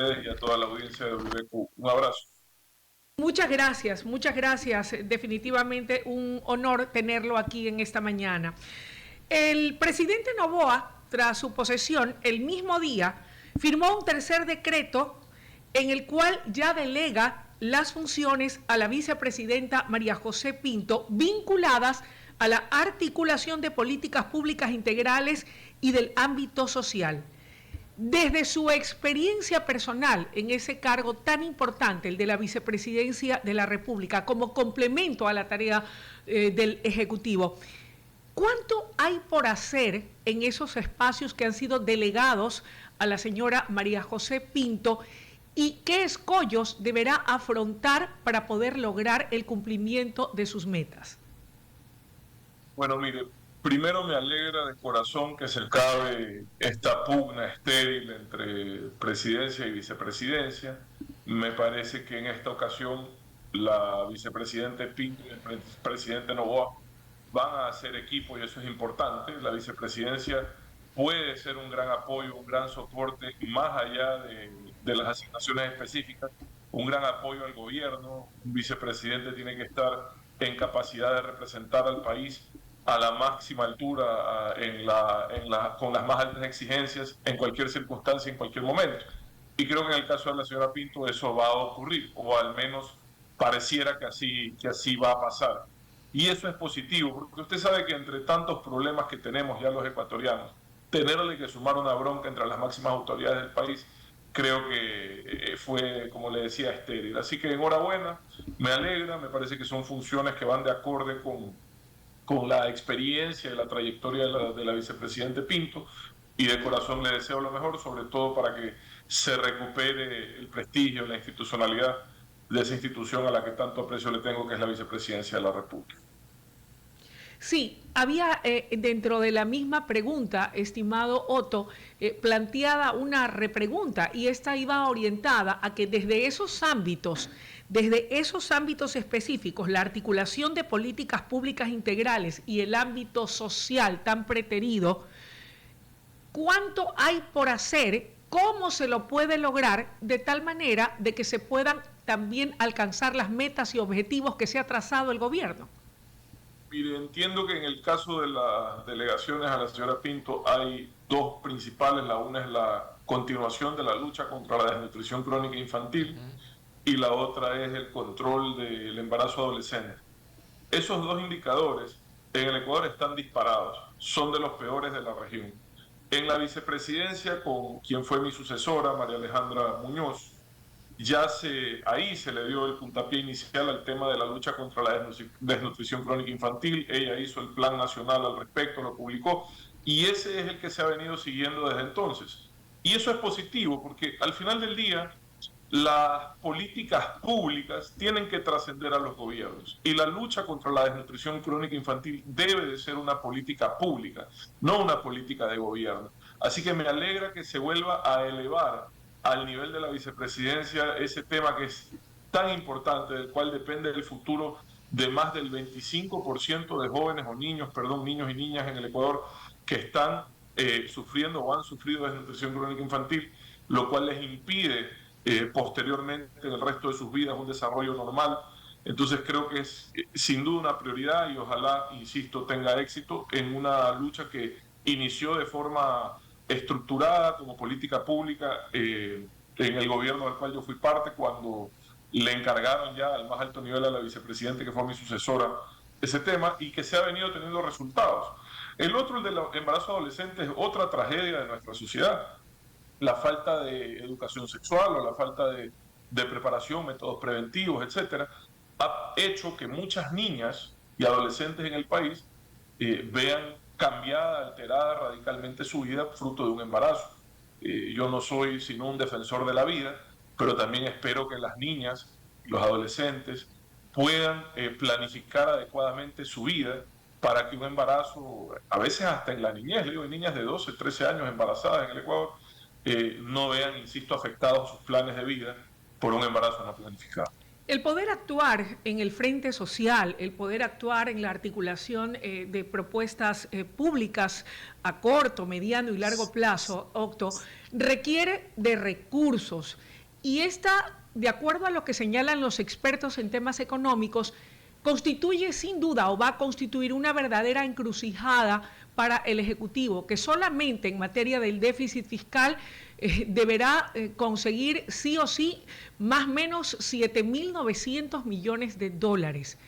y a toda la audiencia de WQ. Un abrazo. Muchas gracias. Definitivamente un honor tenerlo aquí en esta mañana. El presidente Noboa, tras su posesión, el mismo día, firmó un tercer decreto en el cual ya delega las funciones a la vicepresidenta María José Pinto, vinculadas a la articulación de políticas públicas integrales y del ámbito social. Desde su experiencia personal en ese cargo tan importante, el de la vicepresidencia de la República, como complemento a la tarea del Ejecutivo, ¿cuánto hay por hacer en esos espacios que han sido delegados a la señora María José Pinto y qué escollos deberá afrontar para poder lograr el cumplimiento de sus metas? Bueno, mire, primero me alegra de corazón que se acabe esta pugna estéril entre presidencia y vicepresidencia. Me parece que en esta ocasión la vicepresidenta Pinto y el presidente Noboa van a hacer equipo y eso es importante. La vicepresidencia puede ser un gran apoyo, un gran soporte, más allá de las asignaciones específicas, un gran apoyo al gobierno. Un vicepresidente tiene que estar en capacidad de representar al país a la máxima altura, con las más altas exigencias, en cualquier circunstancia, en cualquier momento. Y creo que en el caso de la señora Pinto eso va a ocurrir, o al menos pareciera que así va a pasar. Y eso es positivo, porque usted sabe que entre tantos problemas que tenemos ya los ecuatorianos, tenerle que sumar una bronca entre las máximas autoridades del país, creo que fue, como le decía, estéril. Así que enhorabuena, me alegra, me parece que son funciones que van de acorde con la experiencia y la trayectoria de la vicepresidente Pinto, y de corazón le deseo lo mejor, sobre todo para que se recupere el prestigio, la institucionalidad de esa institución a la que tanto aprecio le tengo, que es la vicepresidencia de la República. Sí, había dentro de la misma pregunta, estimado Otto, planteada una repregunta y esta iba orientada a que desde esos ámbitos específicos, la articulación de políticas públicas integrales y el ámbito social tan preterido, ¿cuánto hay por hacer? ¿Cómo se lo puede lograr de tal manera de que se puedan también alcanzar las metas y objetivos que se ha trazado el gobierno? Mire, entiendo que en el caso de las delegaciones a la señora Pinto hay dos principales. La una es la continuación de la lucha contra la desnutrición crónica infantil y la otra es el control del embarazo adolescente. Esos dos indicadores en el Ecuador están disparados, son de los peores de la región. En la vicepresidencia, con quien fue mi sucesora, María Alejandra Muñoz, ahí se le dio el puntapié inicial al tema de la lucha contra la desnutrición crónica infantil. Ella hizo el plan nacional al respecto, lo publicó, y ese es el que se ha venido siguiendo desde entonces. Y eso es positivo, porque al final del día, las políticas públicas tienen que trascender a los gobiernos, y la lucha contra la desnutrición crónica infantil debe de ser una política pública, no una política de gobierno. Así que me alegra que se vuelva a elevar al nivel de la vicepresidencia ese tema que es tan importante, del cual depende el futuro de más del 25% de jóvenes o niños, perdón, niños y niñas en el Ecuador que están sufriendo o han sufrido desnutrición crónica infantil, lo cual les impide posteriormente en el resto de sus vidas un desarrollo normal. Entonces creo que es sin duda una prioridad y ojalá, insisto, tenga éxito en una lucha que inició de forma estructurada como política pública en el gobierno del cual yo fui parte, cuando le encargaron ya al más alto nivel a la vicepresidenta, que fue mi sucesora, ese tema, y que se ha venido teniendo resultados. El otro, el del embarazo adolescente, es otra tragedia de nuestra sociedad. La falta de educación sexual o la falta de preparación, métodos preventivos, etcétera, ha hecho que muchas niñas y adolescentes en el país vean cambiada, alterada radicalmente su vida fruto de un embarazo. Yo no soy sino un defensor de la vida, pero también espero que las niñas y los adolescentes puedan planificar adecuadamente su vida para que un embarazo, a veces hasta en la niñez, le digo, hay niñas de 12, 13 años embarazadas en el Ecuador, no vean, insisto, afectados sus planes de vida por un embarazo no planificado. El poder actuar en el frente social, el poder actuar en la articulación de propuestas públicas a corto, mediano y largo plazo, Octo, requiere de recursos. Y esta, de acuerdo a lo que señalan los expertos en temas económicos, constituye sin duda o va a constituir una verdadera encrucijada para el Ejecutivo, que solamente en materia del déficit fiscal deberá conseguir sí o sí más o menos 7.900 millones de dólares.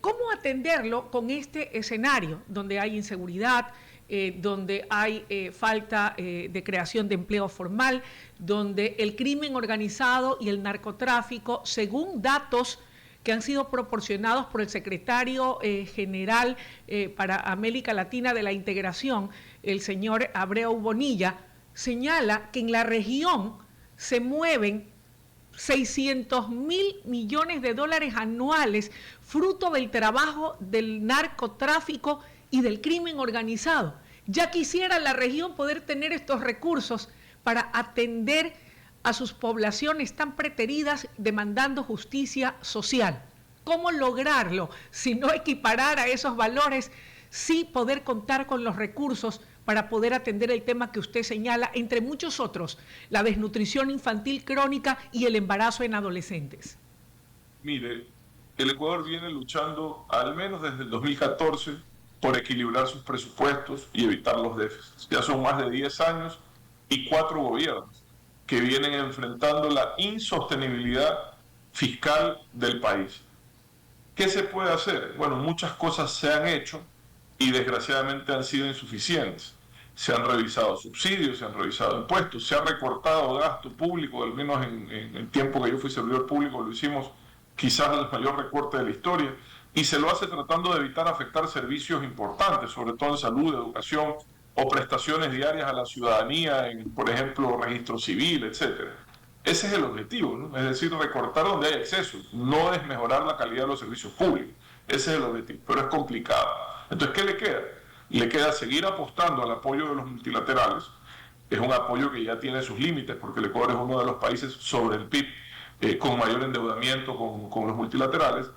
¿Cómo atenderlo con este escenario donde hay inseguridad, donde hay falta de creación de empleo formal, donde el crimen organizado y el narcotráfico, según datos que han sido proporcionados por el secretario general para América Latina de la Integración, el señor Abreu Bonilla, señala que en la región se mueven 600.000 millones de dólares anuales, fruto del trabajo del narcotráfico y del crimen organizado? Ya quisiera la región poder tener estos recursos para atender a sus poblaciones tan preteridas demandando justicia social. ¿Cómo lograrlo? Si no equiparar a esos valores, sí poder contar con los recursos para poder atender el tema que usted señala, entre muchos otros, la desnutrición infantil crónica y el embarazo en adolescentes. Mire, el Ecuador viene luchando al menos desde el 2014 por equilibrar sus presupuestos y evitar los déficits. Ya son más de 10 años y 4 gobiernos que vienen enfrentando la insostenibilidad fiscal del país. ¿Qué se puede hacer? Bueno, muchas cosas se han hecho y desgraciadamente han sido insuficientes. Se han revisado subsidios, se han revisado impuestos, se ha recortado gasto público, al menos en el tiempo que yo fui servidor público lo hicimos quizás el mayor recorte de la historia, y se lo hace tratando de evitar afectar servicios importantes, sobre todo en salud, educación o prestaciones diarias a la ciudadanía, en, por ejemplo, registro civil, etcétera. Ese es el objetivo, ¿no? Es decir, recortar donde hay excesos, no es mejorar la calidad de los servicios públicos. Ese es el objetivo, pero es complicado. Entonces, ¿qué le queda? Le queda seguir apostando al apoyo de los multilaterales. Es un apoyo que ya tiene sus límites, porque el Ecuador es uno de los países sobre el PIB con mayor endeudamiento con los multilaterales.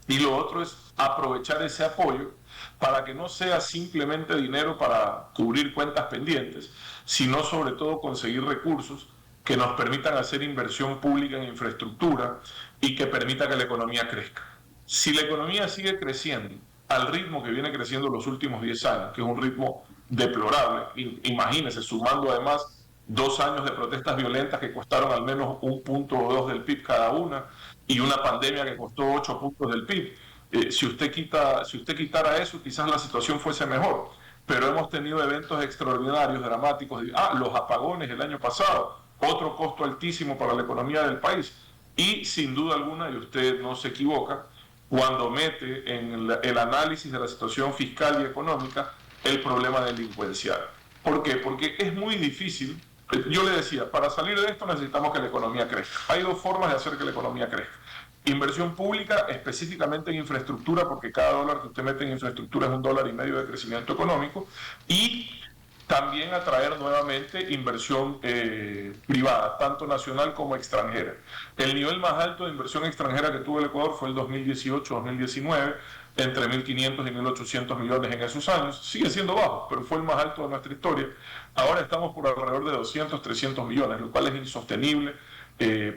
Y lo otro es aprovechar ese apoyo para que no sea simplemente dinero para cubrir cuentas pendientes, sino sobre todo conseguir recursos que nos permitan hacer inversión pública en infraestructura y que permita que la economía crezca. Si la economía sigue creciendo al ritmo que viene creciendo los últimos 10 años, que es un ritmo deplorable, imagínense, sumando además 2 años de protestas violentas que costaron al menos 1 punto o 2 del PIB cada una, y una pandemia que costó 8 puntos del PIB. Si usted quitara eso, quizás la situación fuese mejor. Pero hemos tenido eventos extraordinarios, dramáticos. Los apagones el año pasado, otro costo altísimo para la economía del país. Y sin duda alguna, y usted no se equivoca, cuando mete en el análisis de la situación fiscal y económica el problema delincuencial. ¿Por qué? Porque es muy difícil. Yo le decía, para salir de esto necesitamos que la economía crezca. Hay 2 formas de hacer que la economía crezca. Inversión pública, específicamente en infraestructura, porque cada dólar que usted mete en infraestructura es $1,5 de crecimiento económico, y también atraer nuevamente inversión privada, tanto nacional como extranjera. El nivel más alto de inversión extranjera que tuvo el Ecuador fue el 2018-2019, entre 1.500 y 1.800 millones en esos años. Sigue siendo bajo, pero fue el más alto de nuestra historia. Ahora estamos por alrededor de 200, 300 millones, lo cual es insostenible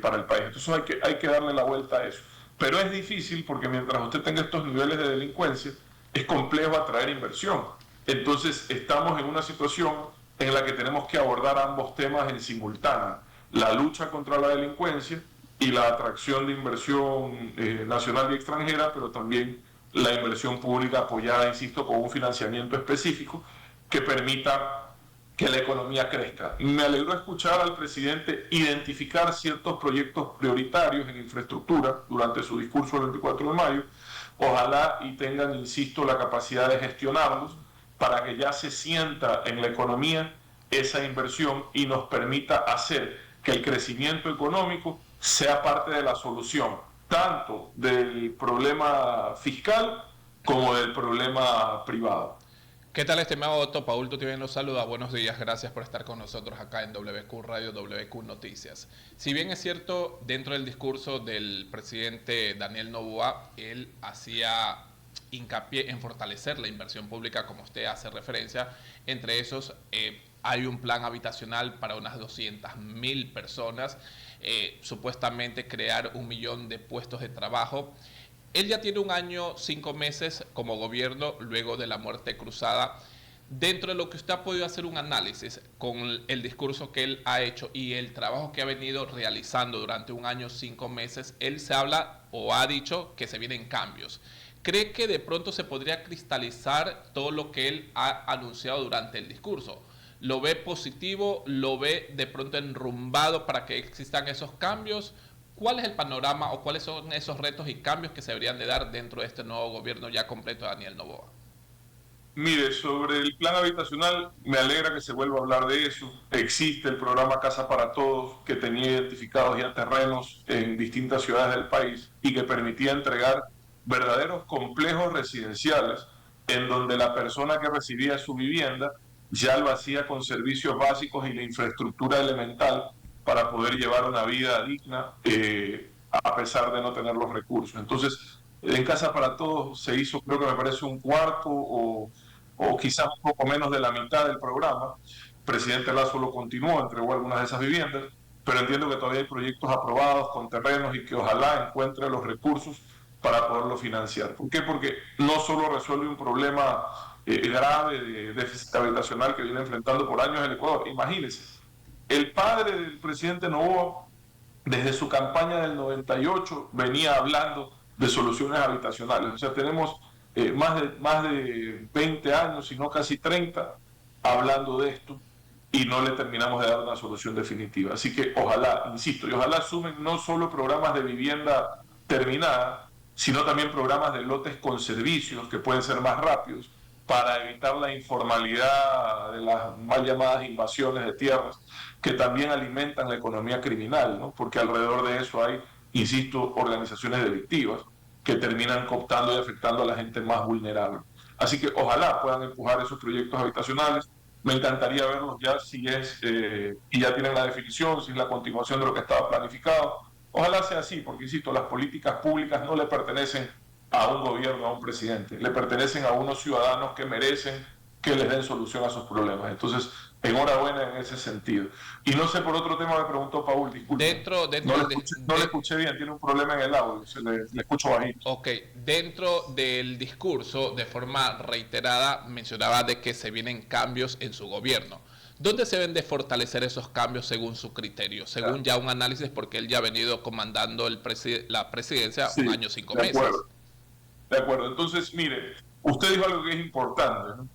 para el país. Entonces hay que darle la vuelta a eso. Pero es difícil porque mientras usted tenga estos niveles de delincuencia, es complejo atraer inversión. Entonces estamos en una situación en la que tenemos que abordar ambos temas en simultáneo. La lucha contra la delincuencia y la atracción de inversión nacional y extranjera, pero también la inversión pública apoyada, insisto, con un financiamiento específico que permita que la economía crezca. Me alegró escuchar al presidente identificar ciertos proyectos prioritarios en infraestructura durante su discurso el 24 de mayo. Ojalá y tengan, insisto, la capacidad de gestionarlos para que ya se sienta en la economía esa inversión y nos permita hacer que el crecimiento económico sea parte de la solución, tanto del problema fiscal como del problema privado. ¿Qué tal, estimado Otto? Paul Tutibén los saluda. Buenos días, gracias por estar con nosotros acá en WQ Radio, WQ Noticias. Si bien es cierto, dentro del discurso del presidente Daniel Noboa, él hacía hincapié en fortalecer la inversión pública, como usted hace referencia, entre esos hay un plan habitacional para unas 200.000 personas, supuestamente crear 1 millón de puestos de trabajo. Él ya tiene 1 año, 5 meses como gobierno luego de la muerte cruzada. Dentro de lo que usted ha podido hacer un análisis con el discurso que él ha hecho y el trabajo que ha venido realizando durante 1 año, 5 meses, él se habla o ha dicho que se vienen cambios. ¿Cree que de pronto se podría cristalizar todo lo que él ha anunciado durante el discurso? ¿Lo ve positivo? ¿Lo ve de pronto enrumbado para que existan esos cambios? ¿Cuál es el panorama o cuáles son esos retos y cambios que se deberían de dar dentro de este nuevo gobierno ya completo de Daniel Noboa? Mire, sobre el plan habitacional, me alegra que se vuelva a hablar de eso. Existe el programa Casa para Todos, que tenía identificados ya terrenos en distintas ciudades del país y que permitía entregar verdaderos complejos residenciales en donde la persona que recibía su vivienda ya lo hacía con servicios básicos y la infraestructura elemental para poder llevar una vida digna a pesar de no tener los recursos. Entonces, en Casa para Todos se hizo, creo que me parece, 1/4 o quizás un poco menos de la mitad del programa. El presidente Lazo lo continuó, entregó algunas de esas viviendas, pero entiendo que todavía hay proyectos aprobados con terrenos y que ojalá encuentre los recursos para poderlo financiar. ¿Por qué? Porque no solo resuelve un problema grave de déficit habitacional que viene enfrentando por años el Ecuador. Imagínense, el padre del presidente Noboa, desde su campaña del 98, venía hablando de soluciones habitacionales. O sea, tenemos más de 20 años, si no casi 30, hablando de esto y no le terminamos de dar una solución definitiva. Así que ojalá, insisto, y ojalá sumen no solo programas de vivienda terminada, sino también programas de lotes con servicios que pueden ser más rápidos para evitar la informalidad de las mal llamadas invasiones de tierras que también alimentan la economía criminal, ¿no? Porque alrededor de eso hay, insisto, organizaciones delictivas que terminan cooptando y afectando a la gente más vulnerable. Así que ojalá puedan empujar esos proyectos habitacionales. Me encantaría verlos ya si es, y ya tienen la definición, si es la continuación de lo que estaba planificado. Ojalá sea así, porque insisto, las políticas públicas no le pertenecen a un gobierno, a un presidente, le pertenecen a unos ciudadanos que merecen que les den solución a sus problemas. Entonces, enhorabuena en ese sentido. Y no sé, por otro tema me preguntó Paul, disculpe. No le escuché bien, tiene un problema en el audio, le escucho bajito. Ok, dentro del discurso, de forma reiterada, mencionaba de que se vienen cambios en su gobierno. ¿Dónde se deben de fortalecer esos cambios según su criterio? Según ya un análisis, porque él ya ha venido comandando la presidencia 1 año, 5 meses. De acuerdo, entonces, mire, usted dijo algo que es importante, ¿no?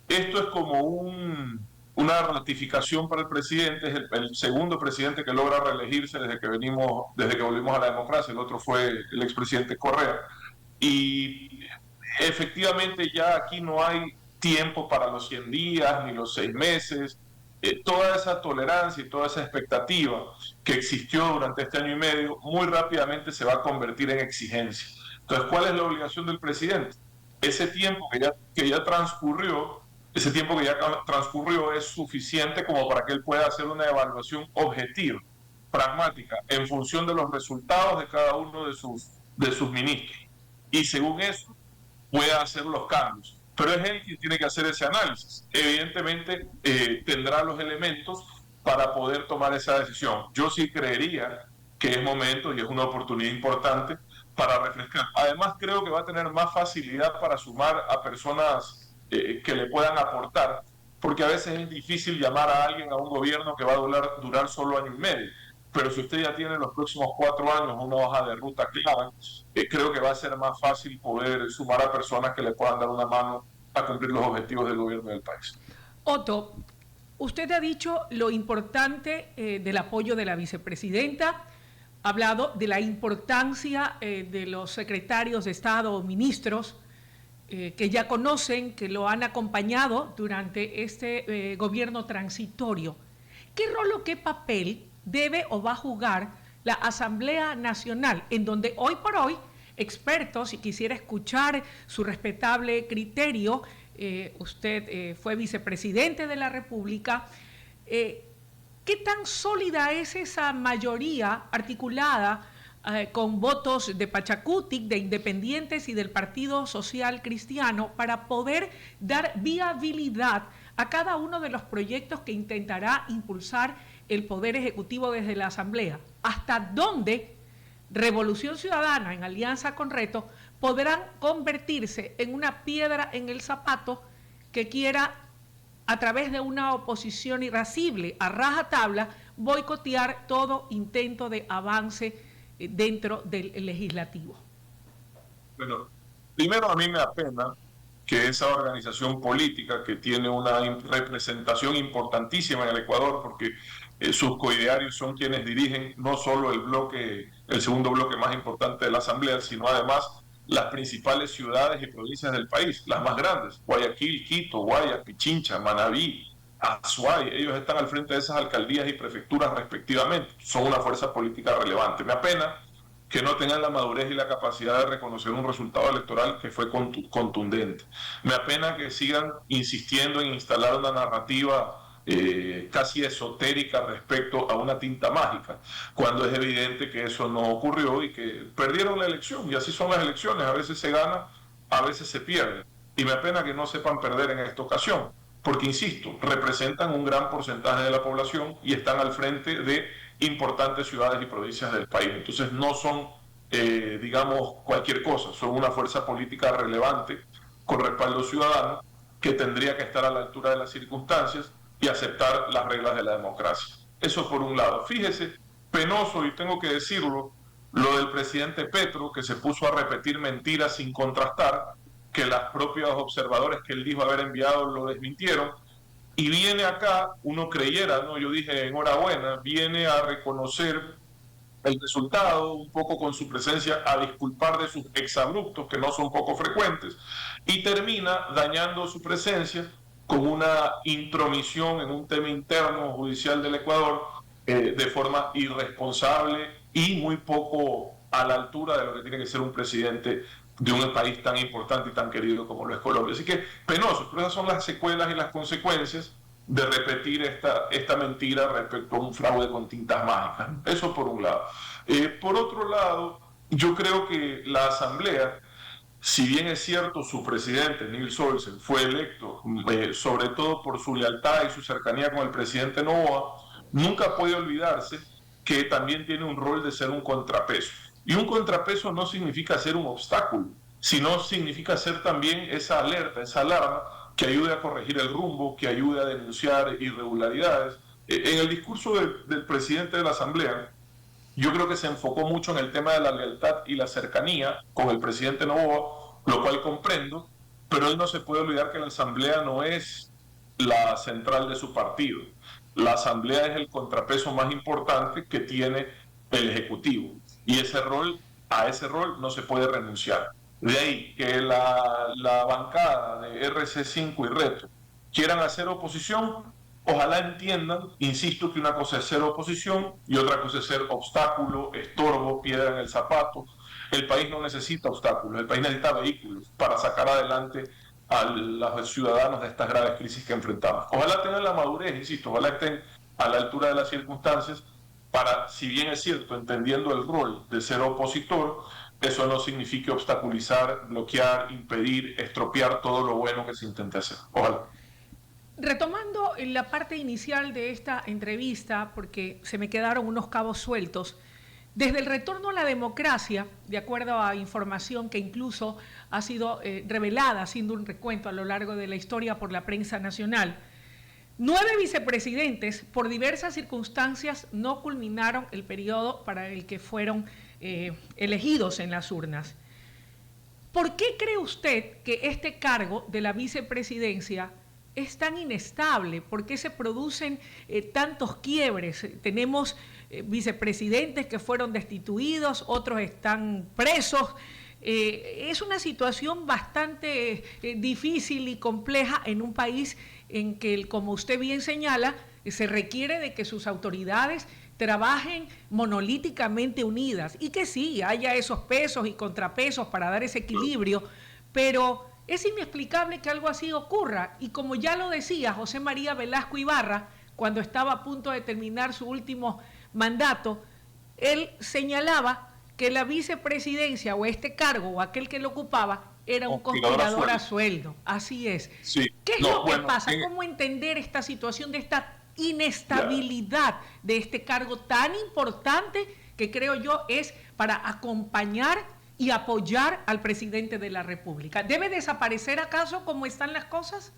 Esto es como una ratificación para el presidente, es el segundo presidente que logra reelegirse desde que volvimos a la democracia, el otro fue el expresidente Correa. Y efectivamente ya aquí no hay tiempo para los 100 días ni los 6 meses. Toda esa tolerancia y toda esa expectativa que existió durante este año y medio muy rápidamente se va a convertir en exigencia. Entonces, ¿cuál es la obligación del presidente? Ese tiempo que ya transcurrió es suficiente como para que él pueda hacer una evaluación objetiva, pragmática, en función de los resultados de cada uno de sus ministros. Y según eso, pueda hacer los cambios. Pero es él quien tiene que hacer ese análisis. Evidentemente, tendrá los elementos para poder tomar esa decisión. Yo sí creería que es momento y es una oportunidad importante para refrescar. Además, creo que va a tener más facilidad para sumar a personas que le puedan aportar, porque a veces es difícil llamar a alguien a un gobierno que va a durar solo 1 año y medio. Pero si usted ya tiene en los próximos 4 años una hoja de ruta clara, creo que va a ser más fácil poder sumar a personas que le puedan dar una mano a cumplir los objetivos del gobierno del país. Otto, usted ha dicho lo importante del apoyo de la vicepresidenta, ha hablado de la importancia de los secretarios de Estado o ministros que ya conocen, que lo han acompañado durante este gobierno transitorio. ¿Qué rol o qué papel debe o va a jugar la Asamblea Nacional, en donde hoy por hoy expertos, y quisiera escuchar su respetable criterio, usted fue vicepresidente de la República, ¿qué tan sólida es esa mayoría articulada con votos de Pachacutic, de independientes y del Partido Social Cristiano para poder dar viabilidad a cada uno de los proyectos que intentará impulsar el Poder Ejecutivo desde la Asamblea, hasta dónde Revolución Ciudadana, en alianza con Reto, podrán convertirse en una piedra en el zapato que quiera, a través de una oposición irascible a rajatabla, boicotear todo intento de avance dentro del legislativo. Bueno, primero, a mí me apena que esa organización política, que tiene una representación importantísima en el Ecuador, porque sus coidearios son quienes dirigen no solo el segundo bloque más importante de la Asamblea, sino además las principales ciudades y provincias del país, las más grandes: Guayaquil, Quito, Guayas, Pichincha, Manabí, Azuay. Ellos están al frente de esas alcaldías y prefecturas respectivamente. Son una fuerza política relevante. Me apena que no tengan la madurez y la capacidad de reconocer un resultado electoral que fue contundente. Me apena que sigan insistiendo en instalar una narrativa casi esotérica respecto a una tinta mágica, cuando es evidente que eso no ocurrió y que perdieron la elección. Y así son las elecciones: a veces se gana, a veces se pierde. Y me apena que no sepan perder en esta ocasión, porque, insisto, representan un gran porcentaje de la población y están al frente de importantes ciudades y provincias del país. Entonces no son, digamos, cualquier cosa, son una fuerza política relevante con respaldo ciudadano, que tendría que estar a la altura de las circunstancias y aceptar las reglas de la democracia. Eso por un lado. Fíjese, penoso, y tengo que decirlo, lo del presidente Petro, que se puso a repetir mentiras sin contrastar, que los propios observadores que él dijo haber enviado lo desmintieron, y viene acá, uno creyera, ¿no? Yo dije, enhorabuena, viene a reconocer el resultado, un poco con su presencia, a disculpar de sus exabruptos, que no son poco frecuentes, y termina dañando su presencia con una intromisión en un tema interno judicial del Ecuador, de forma irresponsable y muy poco a la altura de lo que tiene que ser un presidente de un país tan importante y tan querido como lo es Colombia. Así que penoso, pero esas son las secuelas y las consecuencias de repetir esta mentira respecto a un fraude con tintas mágicas. Eso por un lado. Por otro lado, yo creo que la Asamblea, si bien es cierto, su presidente, Nils Olsen, fue electo sobre todo por su lealtad y su cercanía con el presidente Noboa, nunca puede olvidarse que también tiene un rol de ser un contrapeso. Y un contrapeso no significa ser un obstáculo, sino significa ser también esa alerta, esa alarma que ayude a corregir el rumbo, que ayude a denunciar irregularidades. En el discurso del presidente de la Asamblea, yo creo que se enfocó mucho en el tema de la lealtad y la cercanía con el presidente Noboa, lo cual comprendo, pero él no se puede olvidar que la Asamblea no es la central de su partido. La Asamblea es el contrapeso más importante que tiene el Ejecutivo, y a ese rol no se puede renunciar. De ahí que la bancada de RC5 y Reto quieran hacer oposición, ojalá entiendan, insisto, que una cosa es ser oposición y otra cosa es ser obstáculo, estorbo, piedra en el zapato. El país no necesita obstáculos, el país necesita vehículos para sacar adelante a los ciudadanos de estas graves crisis que enfrentamos. Ojalá tengan la madurez, insisto, ojalá estén a la altura de las circunstancias para, si bien es cierto, entendiendo el rol de ser opositor, eso no signifique obstaculizar, bloquear, impedir, estropear todo lo bueno que se intente hacer. Ojalá. Retomando la parte inicial de esta entrevista, porque se me quedaron unos cabos sueltos, desde el retorno a la democracia, de acuerdo a información que incluso ha sido revelada, haciendo un recuento a lo largo de la historia por la prensa nacional, 9 vicepresidentes, por diversas circunstancias, no culminaron el periodo para el que fueron elegidos en las urnas. ¿Por qué cree usted que este cargo de la vicepresidencia es tan inestable? ¿Por qué se producen tantos quiebres? Tenemos vicepresidentes que fueron destituidos, otros están presos. Es una situación bastante difícil y compleja en un país en que, como usted bien señala, se requiere de que sus autoridades trabajen monolíticamente unidas y que sí, haya esos pesos y contrapesos para dar ese equilibrio, pero es inexplicable que algo así ocurra. Y como ya lo decía José María Velasco Ibarra, cuando estaba a punto de terminar su último mandato, él señalaba que la vicepresidencia o este cargo o aquel que lo ocupaba era un conspirador a sueldo. Así es. Sí. ¿Qué es lo que pasa? ¿Cómo entender esta situación de esta inestabilidad de este cargo tan importante que creo yo es para acompañar y apoyar al presidente de la República? ¿Debe desaparecer acaso como están las cosas?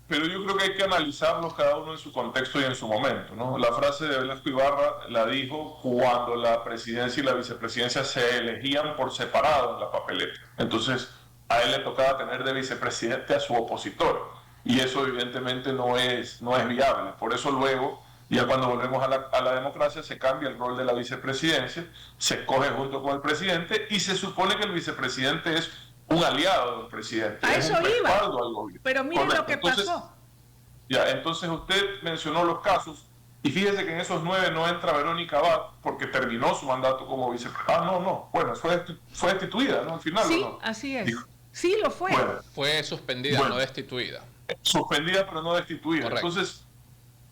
Pero yo creo que hay que analizarlos cada uno en su contexto y en su momento, ¿no? La frase de Velasco Ibarra la dijo cuando la presidencia y la vicepresidencia se elegían por separado en la papeleta. Entonces, a él le tocaba tener de vicepresidente a su opositor. Y eso evidentemente no es viable. Por eso luego, ya cuando volvemos a la democracia, se cambia el rol de la vicepresidencia, se escoge junto con el presidente y se supone que el vicepresidente es un aliado del presidente. A eso iba. Al gobierno. Pero mire lo que pasó. Entonces usted mencionó los casos y fíjese que en esos 9 no entra Verónica Abad porque terminó su mandato como vicepresidenta. No. Bueno, fue destituida, ¿no? Al final. Sí, ¿no? Así es. Sí, lo fue. Bueno, fue suspendida, no destituida. Suspendida, pero no destituida. Correcto.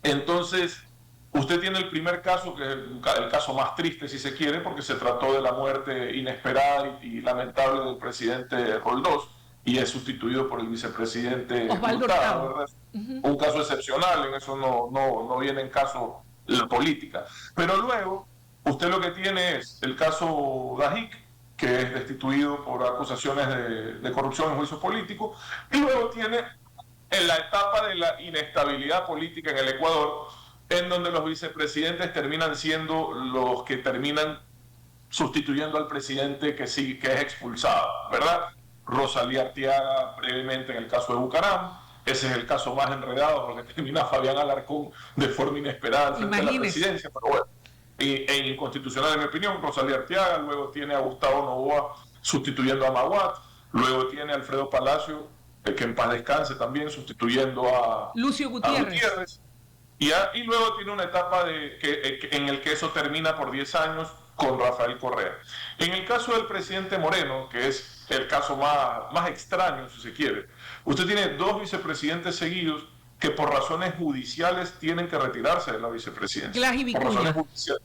Entonces, usted tiene el primer caso, que es el caso más triste, si se quiere, porque se trató de la muerte inesperada y lamentable del presidente Roldós, y es sustituido por el vicepresidente Osvaldo Hurtado. Un caso excepcional, en eso no viene en caso la política. Pero luego, usted lo que tiene es el caso Dajic, que es destituido por acusaciones de corrupción en juicio político, y luego tiene en la etapa de la inestabilidad política en el Ecuador, en donde los vicepresidentes terminan siendo los que terminan sustituyendo al presidente que es expulsado, ¿verdad? Rosalía Arteaga brevemente en el caso de Bucaram, ese es el caso más enredado porque termina Fabián Alarcón de forma inesperada frente a la presidencia, pero bueno, e inconstitucional en mi opinión, Rosalía Arteaga, luego tiene a Gustavo Noboa sustituyendo a Maguat, luego tiene a Alfredo Palacio, que en paz descanse también, sustituyendo a Lucio Gutiérrez. Y luego tiene una etapa en el que eso termina por 10 años con Rafael Correa. En el caso del presidente Moreno, que es el caso más extraño, si se quiere, usted tiene 2 vicepresidentes seguidos que por razones judiciales tienen que retirarse de la vicepresidencia. Glass y Vicuña. Por razones judiciales.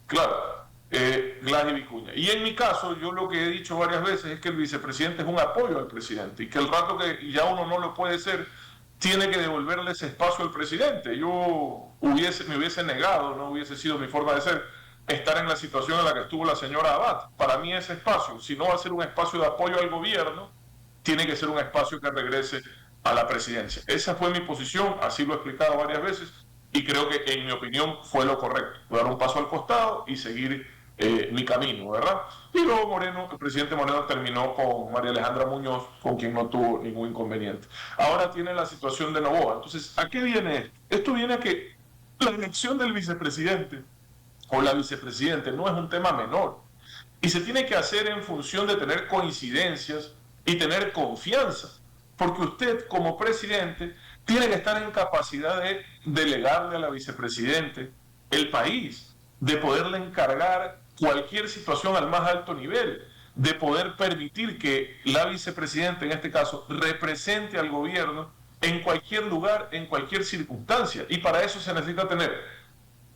Claro, Glass y Vicuña. Y en mi caso, yo lo que he dicho varias veces es que el vicepresidente es un apoyo al presidente y que el rato que ya uno no lo puede ser, tiene que devolverle ese espacio al presidente. Yo me hubiese negado, no hubiese sido mi forma de ser, estar en la situación en la que estuvo la señora Abad. Para mí ese espacio, si no va a ser un espacio de apoyo al gobierno, tiene que ser un espacio que regrese a la presidencia. Esa fue mi posición, así lo he explicado varias veces, y creo que en mi opinión fue lo correcto. Dar un paso al costado y seguir mi camino, ¿verdad? Y luego el presidente Moreno terminó con María Alejandra Muñoz, con quien no tuvo ningún inconveniente. Ahora tiene la situación de Noboa. Entonces, ¿a qué viene esto? Esto viene a que la elección del vicepresidente o la vicepresidente no es un tema menor y se tiene que hacer en función de tener coincidencias y tener confianza, porque usted como presidente tiene que estar en capacidad de delegarle a la vicepresidente el país, de poderle encargar cualquier situación al más alto nivel, de poder permitir que la vicepresidenta, en este caso, represente al gobierno en cualquier lugar, en cualquier circunstancia. Y para eso se necesita tener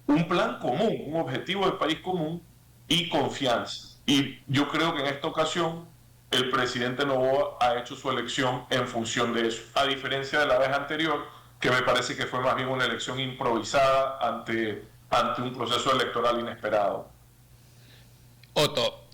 un plan común, un objetivo de país común y confianza. Y yo creo que en esta ocasión el presidente Noboa ha hecho su elección en función de eso, a diferencia de la vez anterior, que me parece que fue más bien una elección improvisada ante un proceso electoral inesperado. Otto,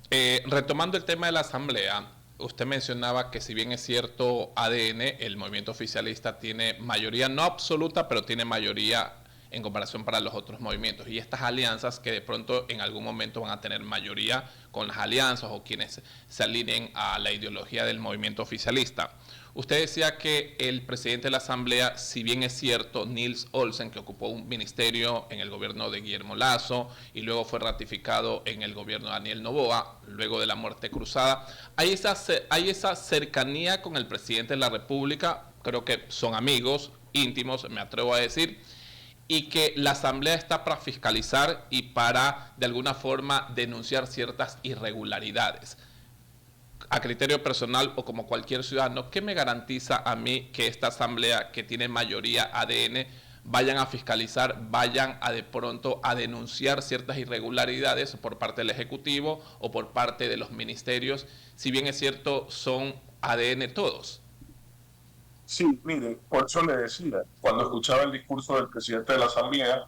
retomando el tema de la Asamblea, usted mencionaba que si bien es cierto ADN, el movimiento oficialista tiene mayoría no absoluta, pero tiene mayoría en comparación para los otros movimientos. Y estas alianzas que de pronto en algún momento van a tener mayoría con las alianzas o quienes se alineen a la ideología del movimiento oficialista. Usted decía que el presidente de la Asamblea, si bien es cierto, Nils Olsen, que ocupó un ministerio en el gobierno de Guillermo Lasso y luego fue ratificado en el gobierno de Daniel Noboa, luego de la muerte cruzada, hay esa cercanía con el presidente de la República, creo que son amigos íntimos, me atrevo a decir, y que la Asamblea está para fiscalizar y para, de alguna forma, denunciar ciertas irregularidades. A criterio personal o como cualquier ciudadano, ¿qué me garantiza a mí que esta Asamblea, que tiene mayoría ADN, vayan a fiscalizar, vayan a de pronto a denunciar ciertas irregularidades por parte del Ejecutivo o por parte de los ministerios? Si bien es cierto, son ADN todos. Sí, mire, por eso le decía, cuando escuchaba el discurso del presidente de la Asamblea,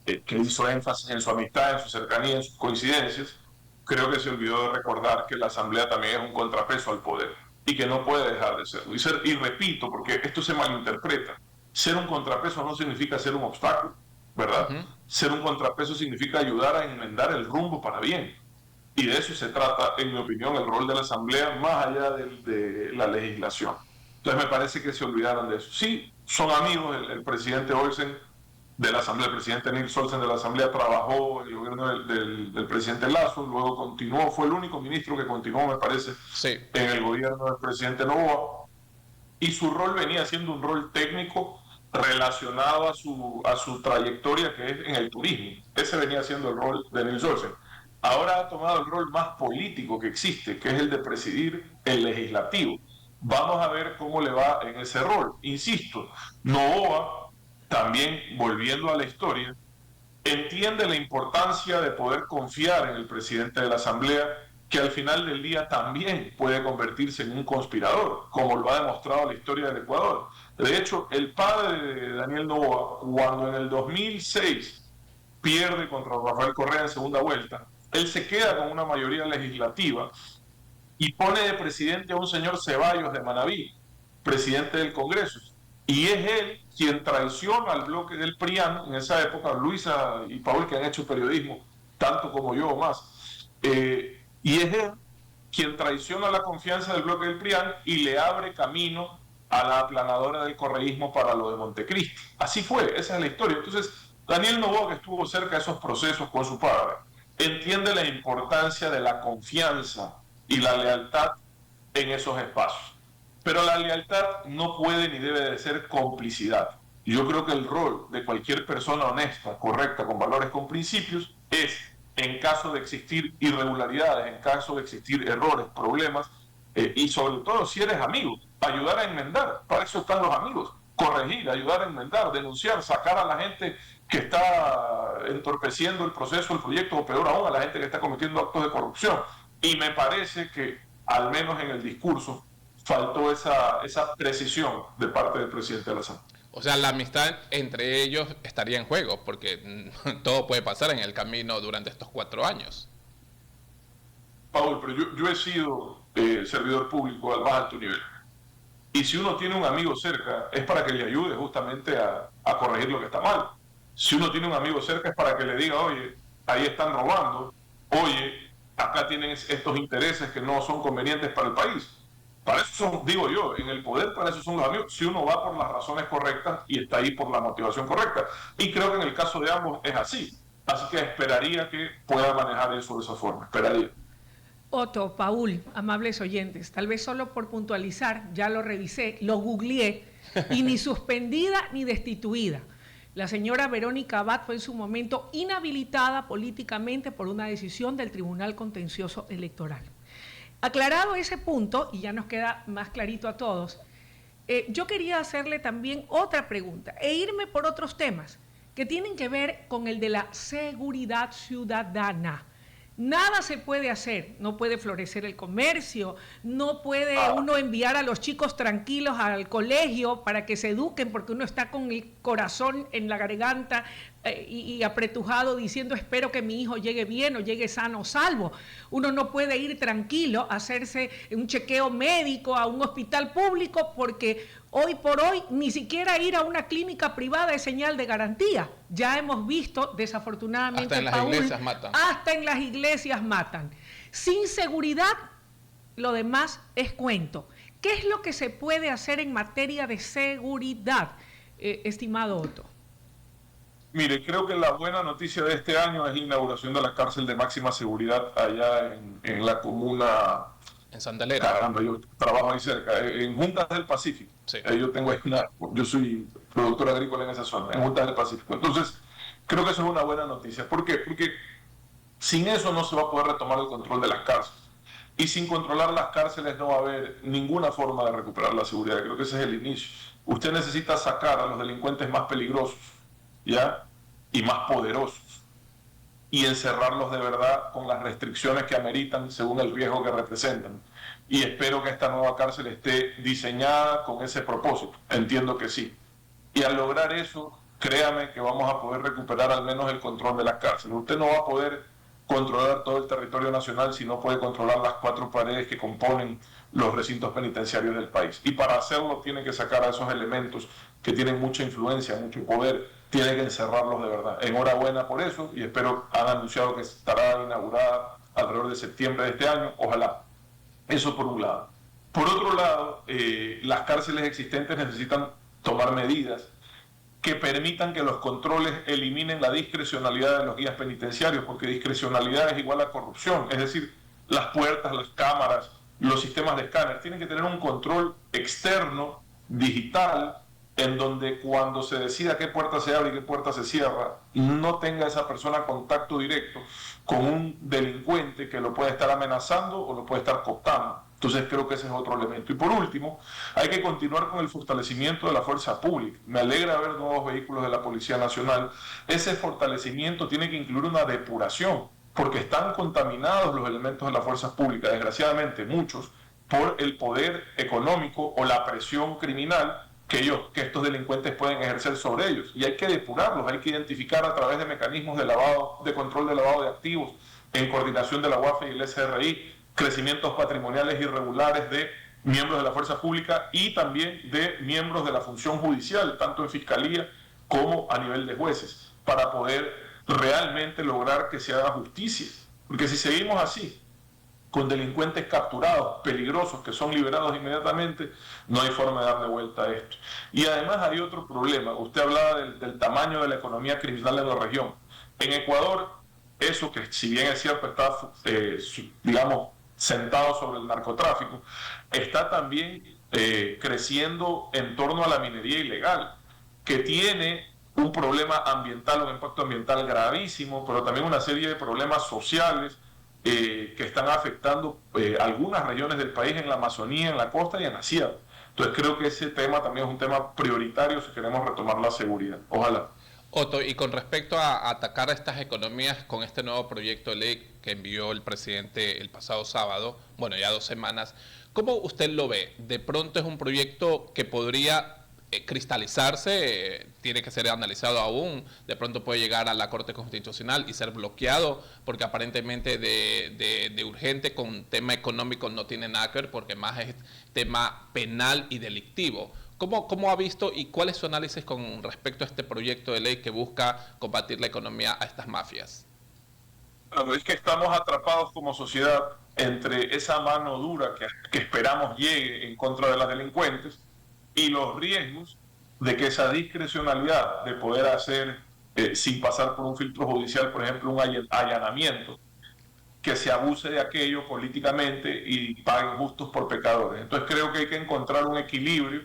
que hizo énfasis en su amistad, en su cercanía, en sus coincidencias, creo que se olvidó de recordar que la Asamblea también es un contrapeso al poder y que no puede dejar de serlo. Y repito, porque esto se malinterpreta, ser un contrapeso no significa ser un obstáculo, ¿verdad? Ser un contrapeso significa ayudar a enmendar el rumbo para bien. Y de eso se trata, en mi opinión, el rol de la Asamblea, más allá de la legislación. Entonces me parece que se olvidaron de eso. Sí, son amigos, el presidente Olsen de la Asamblea, el presidente Nils Olsen de la Asamblea trabajó en el gobierno del presidente Lazo, luego continuó, fue el único ministro que continuó, me parece, sí, en el gobierno del presidente Noboa, y su rol venía siendo un rol técnico relacionado a su trayectoria, que es en el turismo. Ese venía siendo el rol de Nils Olsen. Ahora ha tomado el rol más político que existe, que es el de presidir el legislativo. Vamos a ver cómo le va en ese rol. Insisto, Noboa, también volviendo a la historia, entiende la importancia de poder confiar en el presidente de la Asamblea, que al final del día también puede convertirse en un conspirador, como lo ha demostrado la historia del Ecuador. De hecho, el padre de Daniel Noboa, cuando en el 2006 pierde contra Rafael Correa en segunda vuelta, él se queda con una mayoría legislativa y pone de presidente a un señor Ceballos de Manabí, presidente del Congreso. Y es él quien traiciona al bloque del PRIAN en esa época, Luisa y Paul, que han hecho periodismo tanto como yo o más. Y es él quien traiciona la confianza del bloque del PRIAN y le abre camino a la aplanadora del correísmo para lo de Montecristi. Así fue, esa es la historia. Entonces, Daniel Noboa, que estuvo cerca de esos procesos con su padre, entiende la importancia de la confianza y la lealtad en esos espacios. Pero la lealtad no puede ni debe de ser complicidad. Yo creo que el rol de cualquier persona honesta, correcta, con valores, con principios, es, en caso de existir irregularidades, en caso de existir errores, problemas, y sobre todo si eres amigo, ayudar a enmendar. Para eso están los amigos. Corregir, ayudar a enmendar, denunciar, sacar a la gente que está entorpeciendo el proceso, el proyecto, o peor aún, a la gente que está cometiendo actos de corrupción. Y me parece que, al menos en el discurso, faltó esa precisión de parte del presidente de la Asamblea. O sea, la amistad entre ellos estaría en juego, porque todo puede pasar en el camino durante estos 4 años. Paul, pero yo he sido servidor público al más alto nivel. Y si uno tiene un amigo cerca, es para que le ayude justamente a corregir lo que está mal. Si uno tiene un amigo cerca, es para que le diga, oye, ahí están robando, oye, acá tienen estos intereses que no son convenientes para el país. Para eso son, digo yo, en el poder para eso son los amigos, si uno va por las razones correctas y está ahí por la motivación correcta. Y creo que en el caso de ambos es así. Así que esperaría que pueda manejar eso de esa forma, esperaría. Otto, Paul, amables oyentes, tal vez solo por puntualizar, ya lo revisé, lo googleé, y ni suspendida ni destituida. La señora Verónica Abad fue en su momento inhabilitada políticamente por una decisión del Tribunal Contencioso Electoral. Aclarado ese punto, y ya nos queda más clarito a todos, yo quería hacerle también otra pregunta e irme por otros temas que tienen que ver con el de la seguridad ciudadana. Nada se puede hacer, no puede florecer el comercio, no puede uno enviar a los chicos tranquilos al colegio para que se eduquen porque uno está con el corazón en la garganta y apretujado diciendo espero que mi hijo llegue bien o llegue sano o salvo. Uno no puede ir tranquilo a hacerse un chequeo médico a un hospital público porque hoy por hoy ni siquiera ir a una clínica privada es señal de garantía. Ya hemos visto, desafortunadamente, hasta en las iglesias matan. Hasta en las iglesias matan. Sin seguridad, lo demás es cuento. ¿Qué es lo que se puede hacer en materia de seguridad, estimado Otto? Mire, creo que la buena noticia de este año es la inauguración de la cárcel de máxima seguridad allá en la comuna... En Santelera. Caramba, yo trabajo ahí cerca, en Juntas del Pacífico. Sí. Yo soy productor agrícola en esa zona, en Juntas del Pacífico. Entonces, creo que eso es una buena noticia. ¿Por qué? Porque sin eso no se va a poder retomar el control de las cárceles. Y sin controlar las cárceles no va a haber ninguna forma de recuperar la seguridad. Creo que ese es el inicio. Usted necesita sacar a los delincuentes más peligrosos, ¿ya? Y más poderosos y encerrarlos de verdad con las restricciones que ameritan según el riesgo que representan. Y espero que esta nueva cárcel esté diseñada con ese propósito. Entiendo que sí. Y al lograr eso, créame que vamos a poder recuperar al menos el control de las cárceles. Usted no va a poder controlar todo el territorio nacional si no puede controlar las 4 paredes que componen los recintos penitenciarios del país. Y para hacerlo tiene que sacar a esos elementos que tienen mucha influencia, mucho poder, tiene que encerrarlos de verdad. Enhorabuena por eso y espero, han anunciado que estará inaugurada alrededor de septiembre de este año, ojalá. Eso por un lado. Por otro lado, las cárceles existentes necesitan tomar medidas que permitan que los controles eliminen la discrecionalidad de los guías penitenciarios, porque discrecionalidad es igual a corrupción, es decir, las puertas, las cámaras, los sistemas de escáner tienen que tener un control externo, digital, en donde cuando se decida qué puerta se abre y qué puerta se cierra, no tenga esa persona contacto directo con un delincuente que lo puede estar amenazando o lo puede estar cooptando. Entonces creo que ese es otro elemento. Y por último, hay que continuar con el fortalecimiento de la fuerza pública. Me alegra ver nuevos vehículos de la Policía Nacional. Ese fortalecimiento tiene que incluir una depuración, porque están contaminados los elementos de la fuerza pública, desgraciadamente muchos, por el poder económico o la presión criminal que estos delincuentes pueden ejercer sobre ellos. Y hay que depurarlos, hay que identificar a través de mecanismos de control de lavado de activos, en coordinación de la UAFE y el SRI, crecimientos patrimoniales irregulares de miembros de la fuerza pública y también de miembros de la función judicial, tanto en fiscalía como a nivel de jueces, para poder realmente lograr que se haga justicia. Porque si seguimos así, con delincuentes capturados, peligrosos, que son liberados inmediatamente, no hay forma de darle vuelta a esto. Y además hay otro problema. Usted hablaba del tamaño de la economía criminal en la región. En Ecuador, eso que si bien es cierto está, digamos, sentado sobre el narcotráfico, está también creciendo en torno a la minería ilegal, que tiene un problema ambiental, un impacto ambiental gravísimo, pero también una serie de problemas sociales que están afectando algunas regiones del país, en la Amazonía, en la costa y en la sierra. Entonces creo que ese tema también es un tema prioritario si queremos retomar la seguridad. Ojalá. Otto, y con respecto a atacar a estas economías con este nuevo proyecto de ley que envió el presidente el pasado sábado, bueno, ya 2 semanas, ¿cómo usted lo ve? ¿De pronto es un proyecto que podría cristalizarse, tiene que ser analizado aún, de pronto puede llegar a la Corte Constitucional y ser bloqueado, porque aparentemente de urgente con tema económico no tiene nada que ver, porque más es tema penal y delictivo? ¿Cómo ha visto y cuál es su análisis con respecto a este proyecto de ley que busca combatir la economía a estas mafias? Bueno, es que estamos atrapados como sociedad entre esa mano dura que esperamos llegue en contra de los delincuentes y los riesgos de que esa discrecionalidad de poder hacer, sin pasar por un filtro judicial, por ejemplo, un allanamiento, que se abuse de aquello políticamente y paguen justos por pecadores. Entonces creo que hay que encontrar un equilibrio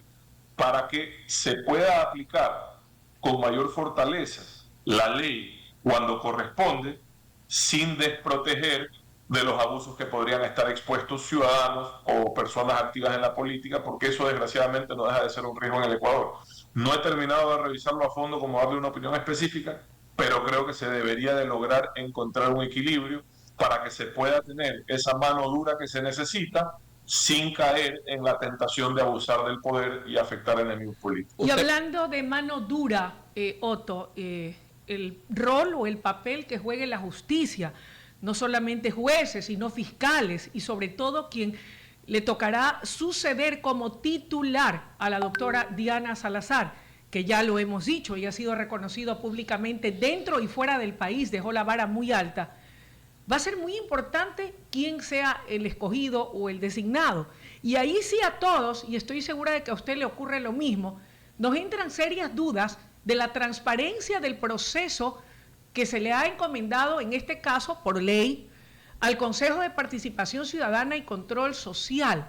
para que se pueda aplicar con mayor fortaleza la ley cuando corresponde, sin desproteger de los abusos que podrían estar expuestos ciudadanos o personas activas en la política, porque eso desgraciadamente no deja de ser un riesgo en el Ecuador. No he terminado de revisarlo a fondo como darle una opinión específica, pero creo que se debería de lograr encontrar un equilibrio para que se pueda tener esa mano dura que se necesita sin caer en la tentación de abusar del poder y afectar enemigos políticos. Y hablando de mano dura, Otto, el rol o el papel que juegue la justicia, no solamente jueces, sino fiscales y sobre todo quien le tocará suceder como titular a la doctora Diana Salazar, que ya lo hemos dicho y ha sido reconocido públicamente dentro y fuera del país, dejó la vara muy alta. Va a ser muy importante quién sea el escogido o el designado. Y ahí sí a todos, y estoy segura de que a usted le ocurre lo mismo, nos entran serias dudas de la transparencia del proceso que se le ha encomendado, en este caso por ley, al Consejo de Participación Ciudadana y Control Social.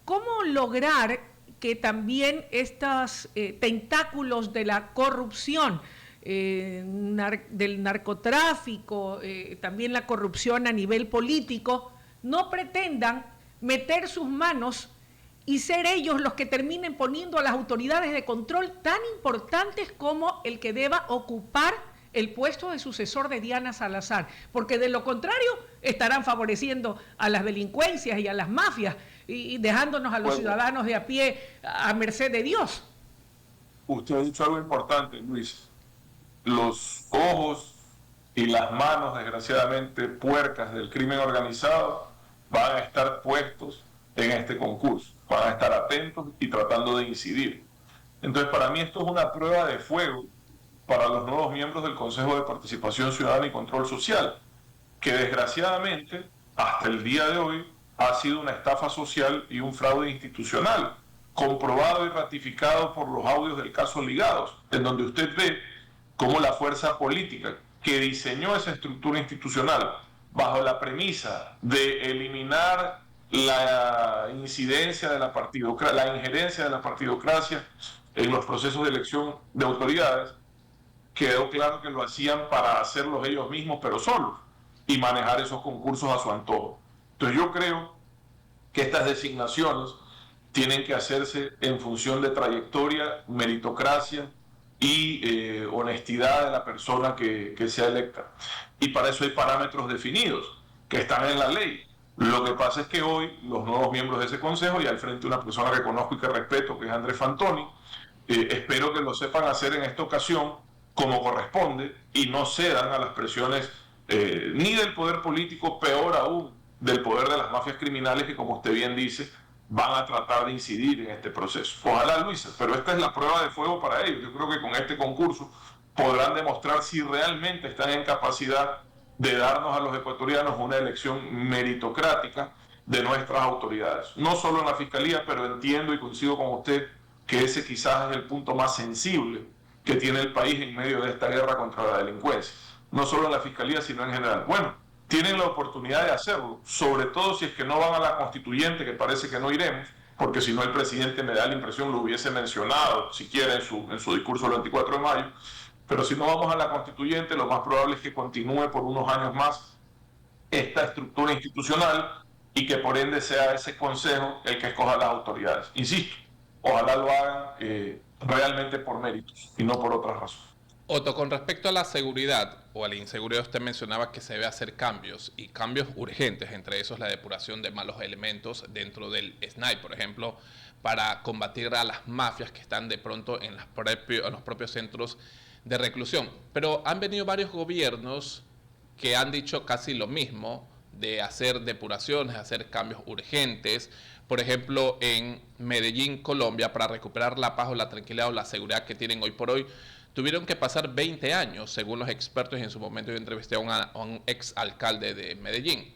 ¿Cómo lograr que también estos tentáculos de la corrupción, del narcotráfico, también la corrupción a nivel político, no pretendan meter sus manos y ser ellos los que terminen poniendo a las autoridades de control tan importantes como el que deba ocupar el puesto de sucesor de Diana Salazar, porque de lo contrario estarán favoreciendo a las delincuencias y a las mafias y dejándonos a los ciudadanos de a pie a merced de Dios. Usted ha dicho algo importante, Luis. Los ojos y las manos, desgraciadamente, puercas del crimen organizado van a estar puestos en este concurso, van a estar atentos y tratando de incidir. Entonces, para mí esto es una prueba de fuego para los nuevos miembros del Consejo de Participación Ciudadana y Control Social, que desgraciadamente, hasta el día de hoy, ha sido una estafa social y un fraude institucional, comprobado y ratificado por los audios del caso Ligados, en donde usted ve cómo la fuerza política que diseñó esa estructura institucional bajo la premisa de eliminar la incidencia de la injerencia de la partidocracia en los procesos de elección de autoridades, quedó claro que lo hacían para hacerlos ellos mismos, pero solos, y manejar esos concursos a su antojo. Entonces yo creo que estas designaciones tienen que hacerse en función de trayectoria, meritocracia y honestidad de la persona que sea electa. Y para eso hay parámetros definidos que están en la ley. Lo que pasa es que hoy los nuevos miembros de ese consejo, y al frente una persona que conozco y que respeto, que es Andrés Fantoni, espero que lo sepan hacer en esta ocasión como corresponde y no cedan a las presiones ni del poder político, peor aún del poder de las mafias criminales que, como usted bien dice, van a tratar de incidir en este proceso. Ojalá, Luisa, pero esta es la prueba de fuego para ellos. Yo creo que con este concurso podrán demostrar si realmente están en capacidad de darnos a los ecuatorianos una elección meritocrática de nuestras autoridades. No solo en la Fiscalía, pero entiendo y coincido con usted que ese quizás es el punto más sensible que tiene el país en medio de esta guerra contra la delincuencia. No solo en la Fiscalía, sino en general. Bueno, tienen la oportunidad de hacerlo, sobre todo si es que no van a la constituyente, que parece que no iremos, porque si no el presidente, me da la impresión, lo hubiese mencionado, siquiera en su discurso el 24 de mayo, pero si no vamos a la constituyente, lo más probable es que continúe por unos años más esta estructura institucional y que por ende sea ese consejo el que escoja las autoridades. Insisto, ojalá lo hagan realmente por méritos y no por otras razones. Otto, con respecto a la seguridad o a la inseguridad, usted mencionaba que se debe hacer cambios y cambios urgentes, entre esos la depuración de malos elementos dentro del SNAI, por ejemplo, para combatir a las mafias que están de pronto en los propios centros de reclusión. Pero han venido varios gobiernos que han dicho casi lo mismo, de hacer depuraciones, hacer cambios urgentes. Por ejemplo, en Medellín, Colombia, para recuperar la paz o la tranquilidad o la seguridad que tienen hoy por hoy, tuvieron que pasar 20 años, según los expertos, y en su momento yo entrevisté a un ex alcalde de Medellín.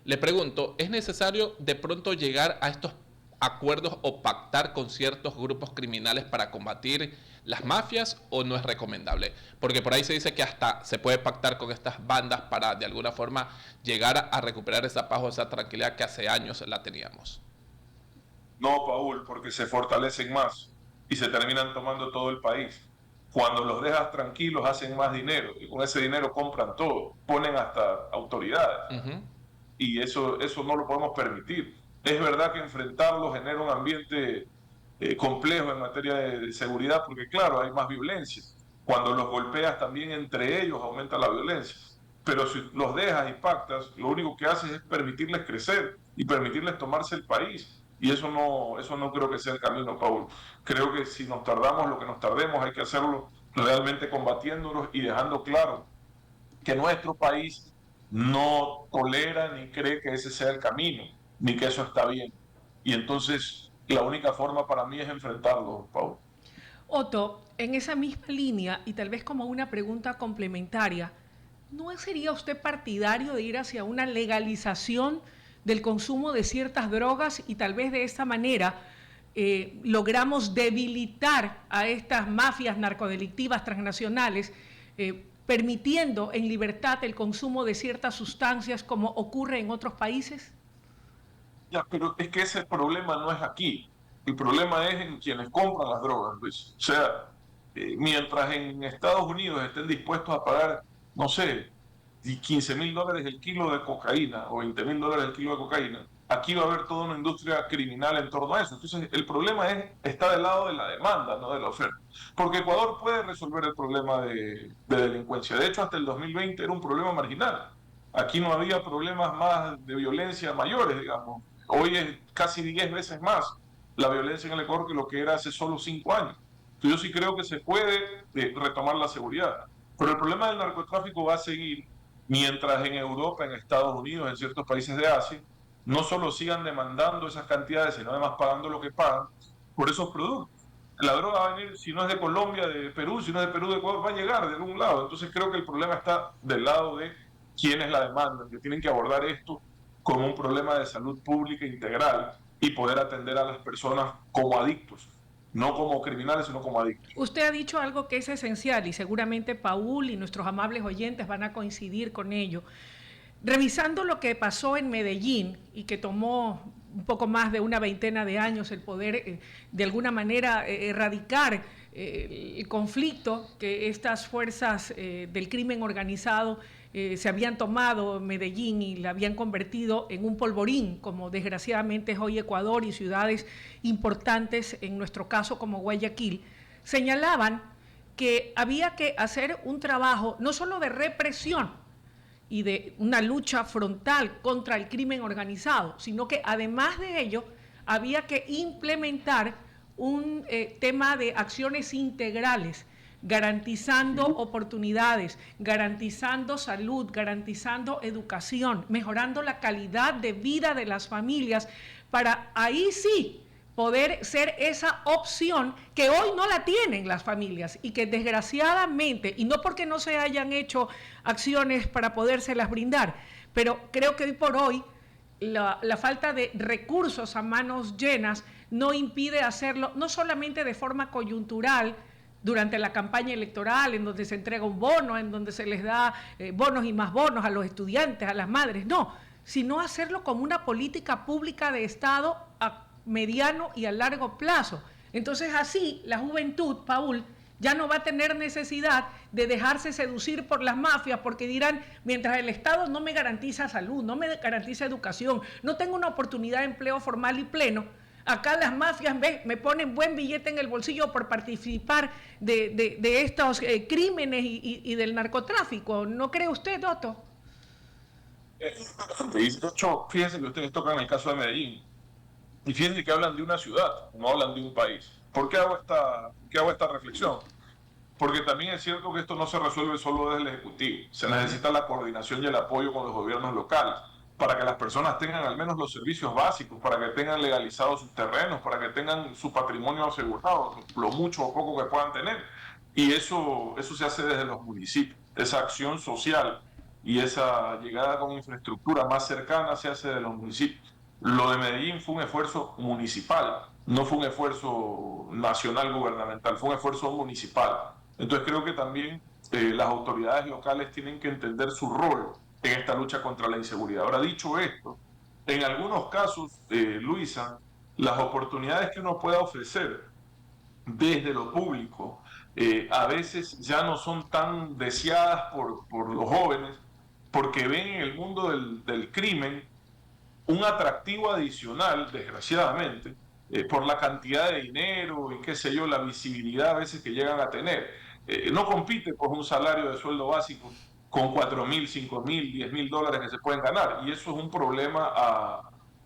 Le pregunto, ¿es necesario de pronto llegar a estos acuerdos o pactar con ciertos grupos criminales para combatir las mafias o no es recomendable? Porque por ahí se dice que hasta se puede pactar con estas bandas para de alguna forma llegar a recuperar esa paz o esa tranquilidad que hace años la teníamos. No, Paul, porque se fortalecen más y se terminan tomando todo el país. Cuando los dejas tranquilos hacen más dinero y con ese dinero compran todo, ponen hasta autoridades. Y eso no lo podemos permitir. Es verdad que enfrentarlos genera un ambiente complejo en materia de seguridad, porque claro, hay más violencia. Cuando los golpeas también entre ellos aumenta la violencia. Pero si los dejas y pactas, lo único que haces es permitirles crecer y permitirles tomarse el país. Y eso no creo que sea el camino, Paul. Creo que si nos tardamos lo que nos tardemos, hay que hacerlo realmente combatiéndolos y dejando claro que nuestro país no tolera ni cree que ese sea el camino, ni que eso está bien. Y entonces la única forma para mí es enfrentarlo, Paul. Otto, en esa misma línea, y tal vez como una pregunta complementaria, ¿no sería usted partidario de ir hacia una legalización del consumo de ciertas drogas y tal vez de esta manera logramos debilitar a estas mafias narcodelictivas transnacionales, permitiendo en libertad el consumo de ciertas sustancias como ocurre en otros países? Ya, pero es que ese problema no es aquí. El problema es en quienes compran las drogas, Luis. O sea, mientras en Estados Unidos estén dispuestos a pagar, no sé, $15,000 el kilo de cocaína o $20,000 el kilo de cocaína, aquí va a haber toda una industria criminal en torno a eso. Entonces, el problema está del lado de la demanda, no de la oferta. Porque Ecuador puede resolver el problema de delincuencia. De hecho, hasta el 2020 era un problema marginal. Aquí no había problemas más de violencia mayores, digamos. Hoy es casi 10 veces más la violencia en el Ecuador que lo que era hace solo 5 años. Entonces, yo sí creo que se puede retomar la seguridad. Pero el problema del narcotráfico va a seguir mientras en Europa, en Estados Unidos, en ciertos países de Asia, no solo sigan demandando esas cantidades, sino además pagando lo que pagan por esos productos. La droga va a venir, si no es de Colombia, de Perú, si no es de Perú, de Ecuador, va a llegar de algún lado. Entonces creo que el problema está del lado de quiénes la demandan, que tienen que abordar esto como un problema de salud pública integral y poder atender a las personas como adictos, no como criminales, sino como adictos. Usted ha dicho algo que es esencial y seguramente Paul y nuestros amables oyentes van a coincidir con ello. Revisando lo que pasó en Medellín y que tomó un poco más de una veintena de años el poder de alguna manera erradicar el conflicto que estas fuerzas del crimen organizado se habían tomado en Medellín y la habían convertido en un polvorín, como desgraciadamente es hoy Ecuador y ciudades importantes, en nuestro caso como Guayaquil, señalaban que había que hacer un trabajo no solo de represión y de una lucha frontal contra el crimen organizado, sino que además de ello había que implementar un tema de acciones integrales, garantizando oportunidades, garantizando salud, garantizando educación, mejorando la calidad de vida de las familias, para ahí sí poder ser esa opción que hoy no la tienen las familias y que desgraciadamente, y no porque no se hayan hecho acciones para podérselas brindar, pero creo que hoy por hoy la falta de recursos a manos llenas no impide hacerlo, no solamente de forma coyuntural, durante la campaña electoral, en donde se entrega un bono, en donde se les da bonos y más bonos a los estudiantes, a las madres, no, sino hacerlo como una política pública de Estado a mediano y a largo plazo. Entonces así la juventud, Paul, ya no va a tener necesidad de dejarse seducir por las mafias, porque dirán, mientras el Estado no me garantiza salud, no me garantiza educación, no tengo una oportunidad de empleo formal y pleno, acá las mafias me ponen buen billete en el bolsillo por participar de estos crímenes y del narcotráfico. ¿No cree usted, Otto? De hecho, fíjense que ustedes tocan el caso de Medellín. Y fíjense que hablan de una ciudad, no hablan de un país. ¿Por qué hago esta reflexión? Porque también es cierto que esto no se resuelve solo desde el Ejecutivo. Se necesita la coordinación y el apoyo con los gobiernos locales para que las personas tengan al menos los servicios básicos, para que tengan legalizados sus terrenos, para que tengan su patrimonio asegurado, lo mucho o poco que puedan tener. Y eso se hace desde los municipios. Esa acción social y esa llegada con infraestructura más cercana se hace de los municipios. Lo de Medellín fue un esfuerzo municipal, no fue un esfuerzo nacional gubernamental, fue un esfuerzo municipal. Entonces creo que también las autoridades locales tienen que entender su rol en esta lucha contra la inseguridad. Ahora, dicho esto, en algunos casos, Luisa, las oportunidades que uno pueda ofrecer desde lo público a veces ya no son tan deseadas por los jóvenes, porque ven en el mundo del crimen un atractivo adicional, desgraciadamente, por la cantidad de dinero y qué sé yo, la visibilidad a veces que llegan a tener. No compite por un salario de sueldo básico con 4.000, 5.000, 10.000 dólares que se pueden ganar. Y eso es un problema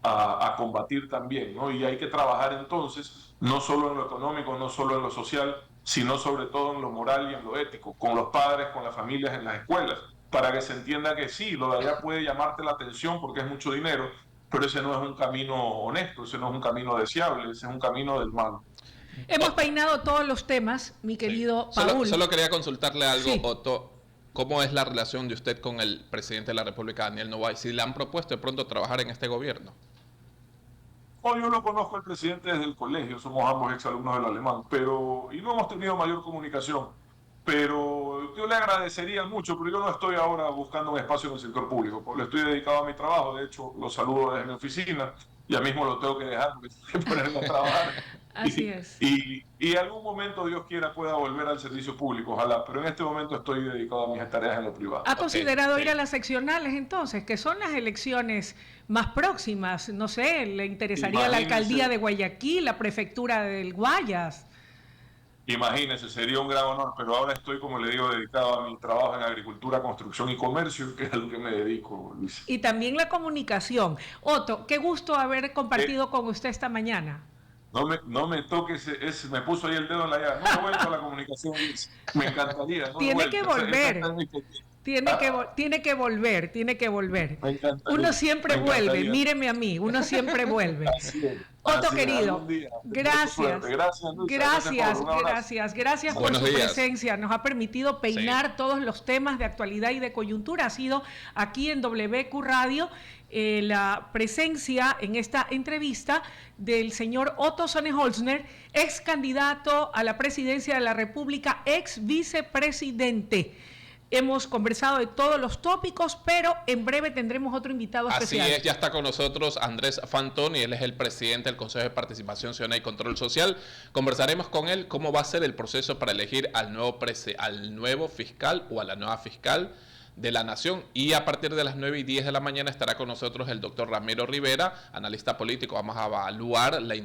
a combatir también, ¿no? Y hay que trabajar entonces, no solo en lo económico, no solo en lo social, sino sobre todo en lo moral y en lo ético, con los padres, con las familias, en las escuelas, para que se entienda que sí, lo de allá puede llamarte la atención porque es mucho dinero, pero ese no es un camino honesto, ese no es un camino deseable, ese es un camino del mal. Hemos peinado todos los temas, mi querido Paul. Solo quería consultarle algo, Sí. Otto. ¿Cómo es la relación de usted con el presidente de la República, Daniel Noboa? Si le han propuesto de pronto trabajar en este gobierno. Oh, yo lo conozco al presidente desde el colegio, somos ambos exalumnos del alemán, y no hemos tenido mayor comunicación. Pero yo le agradecería mucho, pero yo no estoy ahora buscando un espacio en el sector público, porque estoy dedicado a mi trabajo, de hecho lo saludo desde mi oficina ya mismo lo tengo que dejar porque tengo que ponerme a trabajar. Así es. Y algún momento, Dios quiera, pueda volver al servicio público, ojalá, pero en este momento estoy dedicado a mis tareas en lo privado. ¿Ha considerado ir a las seccionales entonces, que son las elecciones más próximas? No sé, ¿le interesaría la alcaldía de Guayaquil, la prefectura del Guayas? Imagínese, sería un gran honor, pero ahora estoy, como le digo, dedicado a mi trabajo en agricultura, construcción y comercio, que es a lo que me dedico, Luis. Y también la comunicación. Otto, qué gusto haber compartido con usted esta mañana. No me toque me puso ahí el dedo en la llaga. No he vuelto a la comunicación, Luis. Me encantaría. No Tiene que volver. Tiene que volver. Uno siempre vuelve, míreme a mí, uno siempre vuelve. Otto querido, gracias por su presencia. Nos ha permitido peinar todos los temas de actualidad y de coyuntura. Ha sido aquí en WQ Radio la presencia en esta entrevista del señor Otto Sonnenholzner, ex candidato a la presidencia de la República, ex vicepresidente. Hemos conversado de todos los tópicos, pero en breve tendremos otro invitado especial. Así es, ya está con nosotros Andrés Fantón, y él es el presidente del Consejo de Participación Ciudadana y Control Social. Conversaremos con él cómo va a ser el proceso para elegir al nuevo fiscal o a la nueva fiscal de la Nación. Y a partir de las 9:10 de la mañana estará con nosotros el doctor Ramiro Rivera, analista político. Vamos a evaluar la